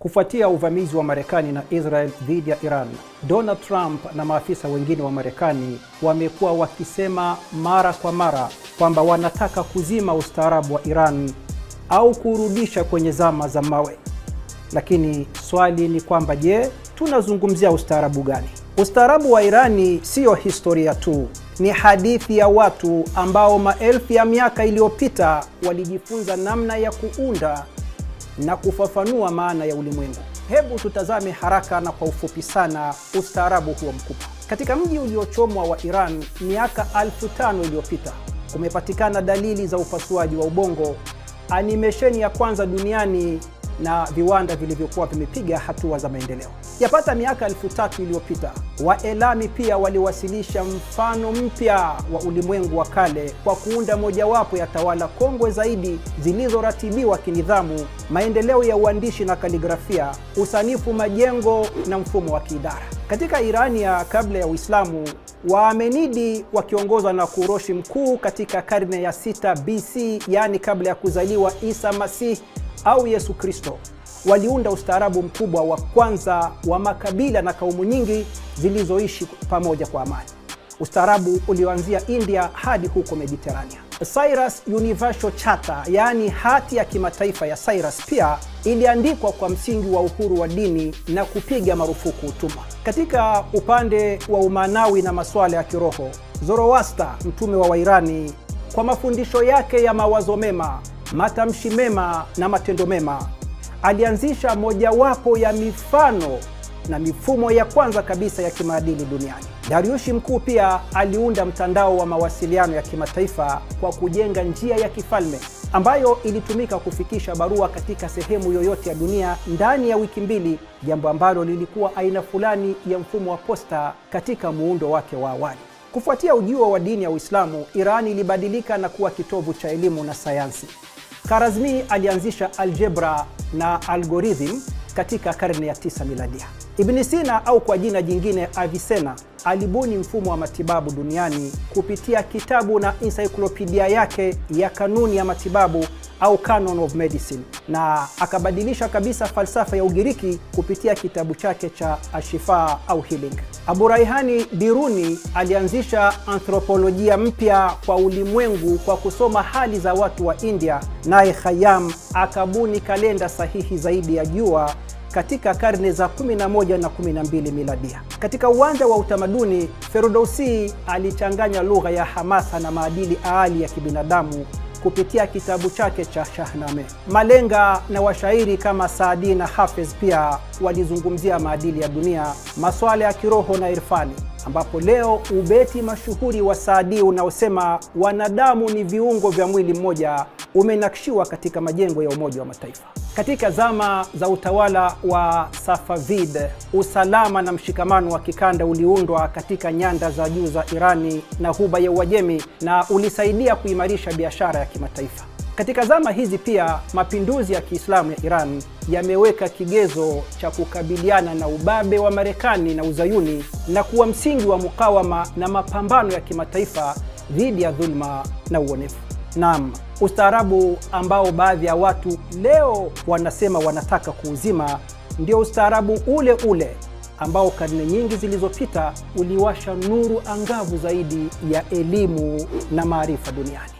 Kufuatia uvamizi wa Marekani na Israel dhidi ya Iran, Donald Trump na maafisa wengine wa Marekani wamekuwa wakisema mara kwa mara kwamba wanataka kuzima ustaarabu wa Iran au kurudisha kwenye zama za mawe. Lakini swali ni kwamba je, tunazungumzia ustaarabu gani? Ustaarabu wa Irani siyo historia tu, ni hadithi ya watu ambao maelfu ya miaka iliyopita walijifunza namna ya kuunda na kufafanua maana ya ulimwengu. Hebu tutazame haraka na kwa ufupi sana ustaarabu huo mkubwa. Katika mji uliochomwa wa Iran miaka 1500 iliyopita, kumepatikana dalili za upasuaji wa ubongo, animesheni ya kwanza duniani na viwanda vilivyokuwa vimepiga hatua za maendeleo. Yapata miaka 3000 iliyopita, Waelami pia waliwasilisha mfano mpya wa ulimwengu wa kale kwa kuunda mojawapo ya tawala kongwe zaidi zilizoratibiwa kinidhamu, maendeleo ya uandishi na kaligrafia, usanifu majengo na mfumo wa kiidara. Katika Irani ya kabla ya Uislamu, Waamenidi wakiongozwa na Kuroshi Mkuu katika karne ya 6 BC, yaani kabla ya kuzaliwa Isa Masih au Yesu Kristo, waliunda ustaarabu mkubwa wa kwanza wa makabila na kaumu nyingi zilizoishi pamoja kwa amani. Ustaarabu ulioanzia India hadi huko Mediterania. Cyrus Universal Charter, yaani hati ya kimataifa ya Cyrus, pia iliandikwa kwa msingi wa uhuru wa dini na kupiga marufuku utumwa. Katika upande wa umaanawi na masuala ya kiroho, Zoroaster, mtume wa Wairani, kwa mafundisho yake ya mawazo mema, matamshi mema na matendo mema, alianzisha mojawapo ya mifano na mifumo ya kwanza kabisa ya kimaadili duniani. Dariushi Mkuu pia aliunda mtandao wa mawasiliano ya kimataifa kwa kujenga njia ya kifalme ambayo ilitumika kufikisha barua katika sehemu yoyote ya dunia ndani ya wiki 2, jambo ambalo lilikuwa aina fulani ya mfumo wa posta katika muundo wake wa awali. Kufuatia ujio wa dini ya Uislamu, Iran ilibadilika na kuwa kitovu cha elimu na sayansi. Kharazmi alianzisha aljebra na algorithm katika karne ya 9 miladia. Ibn Sina au kwa jina jingine Avicenna alibuni mfumo wa matibabu duniani kupitia kitabu na encyclopedia yake ya kanuni ya matibabu au Canon of Medicine, na akabadilisha kabisa falsafa ya Ugiriki kupitia kitabu chake cha Ashifa au Healing. Abu Rayhani Biruni alianzisha anthropolojia mpya kwa ulimwengu kwa kusoma hali za watu wa India, naye Khayyam akabuni kalenda sahihi zaidi ya jua katika karne za 11 na 12 miladia. Katika uwanja wa utamaduni, Ferdowsi alichanganya lugha ya hamasa na maadili aali ya kibinadamu kupitia kitabu chake cha Shahnameh. Malenga na washairi kama Saadi na Hafez pia walizungumzia maadili ya dunia, masuala ya kiroho na irfani, ambapo leo ubeti mashuhuri wa Saadi unaosema wanadamu ni viungo vya mwili mmoja umenakshiwa katika majengo ya Umoja wa Mataifa. Katika zama za utawala wa Safavid, usalama na mshikamano wa kikanda uliundwa katika nyanda za juu za Irani na Ghuba ya Uajemi na ulisaidia kuimarisha biashara ya kimataifa. Katika zama hizi pia, mapinduzi ya Kiislamu ya Iran yameweka kigezo cha kukabiliana na ubabe wa Marekani na Uzayuni na kuwa msingi wa mukawama na mapambano ya kimataifa dhidi ya dhulma na uonevu. Naam, ustaarabu ambao baadhi ya watu leo wanasema wanataka kuuzima ndio ustaarabu ule ule ambao karne nyingi zilizopita uliwasha nuru angavu zaidi ya elimu na maarifa duniani.